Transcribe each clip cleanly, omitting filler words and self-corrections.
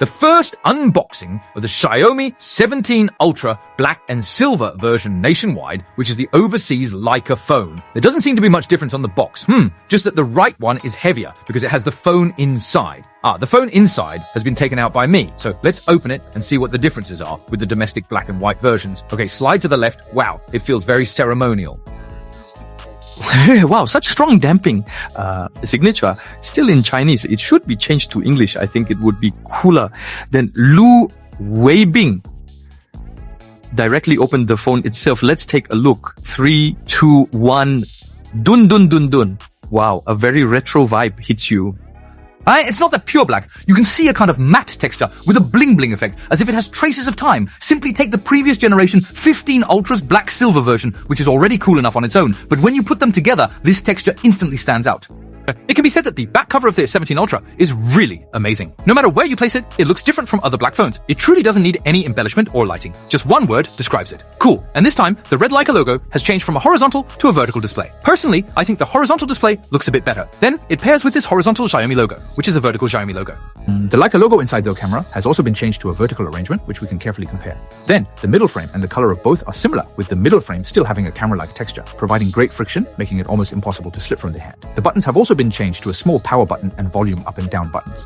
the first unboxing of the Xiaomi 17 Ultra Black and Silver version nationwide, which is the overseas Leica phone. There doesn't seem to be much difference on the box. Just that the right one is heavier because it has the phone inside. The phone inside has been taken out by me. So let's open it and see what the differences are with the domestic black and white versions. Okay, slide to the left. Wow, it feels very ceremonial. Wow, such strong damping signature. Still in Chinese. It should be changed to English. I think it would be cooler. Then Lu Weibing directly opened the phone itself. Let's take a look. 3, 2, 1. Dun dun dun dun. Wow, a very retro vibe hits you. It's not that pure black. You can see a kind of matte texture with a bling-bling effect, as if it has traces of time. Simply take the previous generation 15 Ultra's black-silver version, which is already cool enough on its own, but when you put them together, this texture instantly stands out. It can be said that the back cover of the 17 Ultra is really amazing. No matter where you place it, it looks different from other black phones. It truly doesn't need any embellishment or lighting. Just one word describes it. Cool. And this time, the red Leica logo has changed from a horizontal to a vertical display. Personally, I think the horizontal display looks a bit better. Then, it pairs with this horizontal Xiaomi logo, which is a vertical Xiaomi logo. The Leica logo inside the camera has also been changed to a vertical arrangement, which we can carefully compare. Then, the middle frame and the color of both are similar, with the middle frame still having a camera-like texture, providing great friction, making it almost impossible to slip from the hand. The buttons have also been changed to a small power button and volume up and down buttons.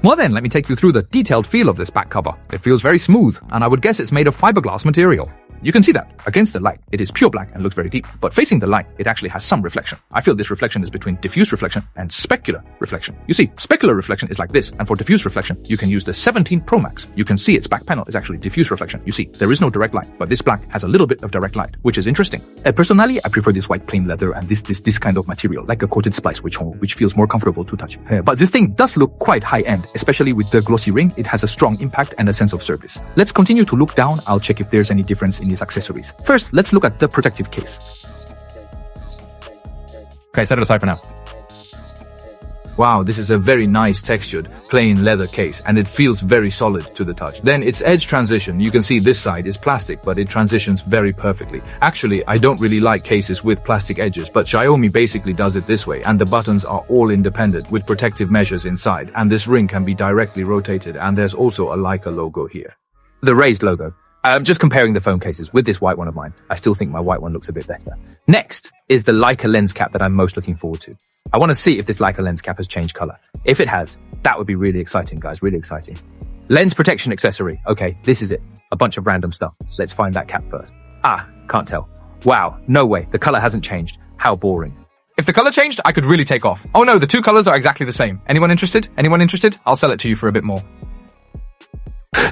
Well then, let me take you through the detailed feel of this back cover. It feels very smooth, and I would guess it's made of fiberglass material. You can see that. Against the light, it is pure black and looks very deep. But facing the light, it actually has some reflection. I feel this reflection is between diffuse reflection and specular reflection. You see, specular reflection is like this, and for diffuse reflection, you can use the 17 Pro Max. You can see its back panel is actually diffuse reflection. You see, there is no direct light, but this black has a little bit of direct light, which is interesting. Personally, I prefer this white plain leather and this kind of material, like a coated splice, which feels more comfortable to touch. But this thing does look quite high-end, especially with the glossy ring. It has a strong impact and a sense of service. Let's continue to look down. I'll check if there's any difference in these accessories. First, let's look at the protective case. Okay, set it aside for now. Wow, this is a very nice textured, plain leather case, and it feels very solid to the touch. Then its edge transition, you can see this side is plastic, but it transitions very perfectly. Actually, I don't really like cases with plastic edges, but Xiaomi basically does it this way, and the buttons are all independent with protective measures inside, and this ring can be directly rotated, and there's also a Leica logo here. The raised logo. Just comparing the phone cases with this white one of mine, I still think my white one looks a bit better. Next is the Leica lens cap that I'm most looking forward to. I want to see if this Leica lens cap has changed color. If it has, that would be really exciting, guys, really exciting. Lens protection accessory. Okay, this is it. A bunch of random stuff. Let's find that cap first. Can't tell. Wow, no way. The color hasn't changed. How boring. If the color changed, I could really take off. Oh no, the two colors are exactly the same. Anyone interested? Anyone interested? I'll sell it to you for a bit more.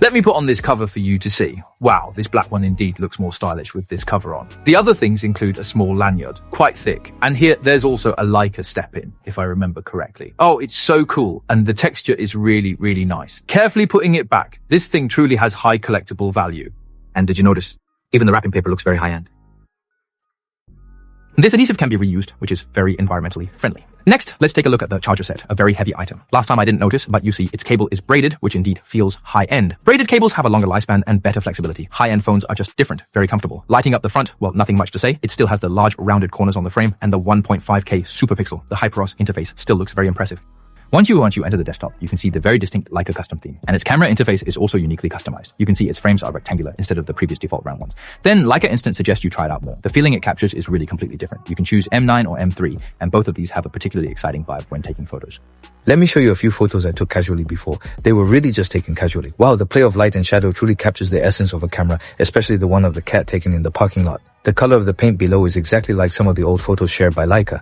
Let me put on this cover for you to see. Wow, this black one indeed looks more stylish with this cover on. The other things include a small lanyard, quite thick. And here, there's also a Leica step-in, if I remember correctly. Oh, it's so cool. And the texture is really, really nice. Carefully putting it back, this thing truly has high collectible value. And did you notice? Even the wrapping paper looks very high-end. This adhesive can be reused, which is very environmentally friendly. Next, let's take a look at the charger set, a very heavy item. Last time I didn't notice, but you see its cable is braided, which indeed feels high-end. Braided cables have a longer lifespan and better flexibility. High-end phones are just different, very comfortable. Lighting up the front, well, nothing much to say. It still has the large rounded corners on the frame, and the 1.5K super pixel, the HyperOS interface, still looks very impressive. Once you enter the desktop, you can see the very distinct Leica custom theme, and its camera interface is also uniquely customized. You can see its frames are rectangular instead of the previous default round ones. Then Leica Instant suggests you try it out more. The feeling it captures is really completely different. You can choose M9 or M3, and both of these have a particularly exciting vibe when taking photos. Let me show you a few photos I took casually before. They were really just taken casually. Wow, the play of light and shadow truly captures the essence of a camera, especially the one of the cat taken in the parking lot. The color of the paint below is exactly like some of the old photos shared by Leica.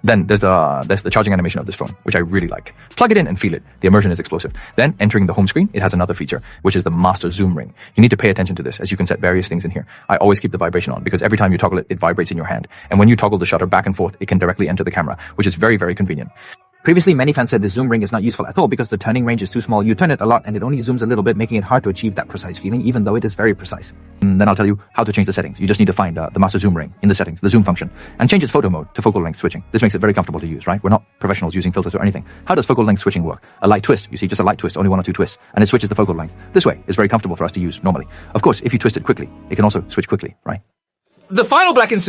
Then there's the charging animation of this phone, which I really like. Plug it in and feel it. The immersion is explosive. Then, entering the home screen, it has another feature, which is the master zoom ring. You need to pay attention to this, as you can set various things in here. I always keep the vibration on, because every time you toggle it, it vibrates in your hand. And when you toggle the shutter back and forth, it can directly enter the camera, which is very, very convenient. Previously, many fans said the zoom ring is not useful at all because the turning range is too small. You turn it a lot and it only zooms a little bit, making it hard to achieve that precise feeling, even though it is very precise. Then I'll tell you how to change the settings. You just need to find the master zoom ring in the settings, the zoom function, and change its photo mode to focal length switching. This makes it very comfortable to use, right? We're not professionals using filters or anything. How does focal length switching work? A light twist. You see, just a light twist, only 1 or 2 twists, and it switches the focal length. This way is very comfortable for us to use normally. Of course, if you twist it quickly, it can also switch quickly, right? The final black and silver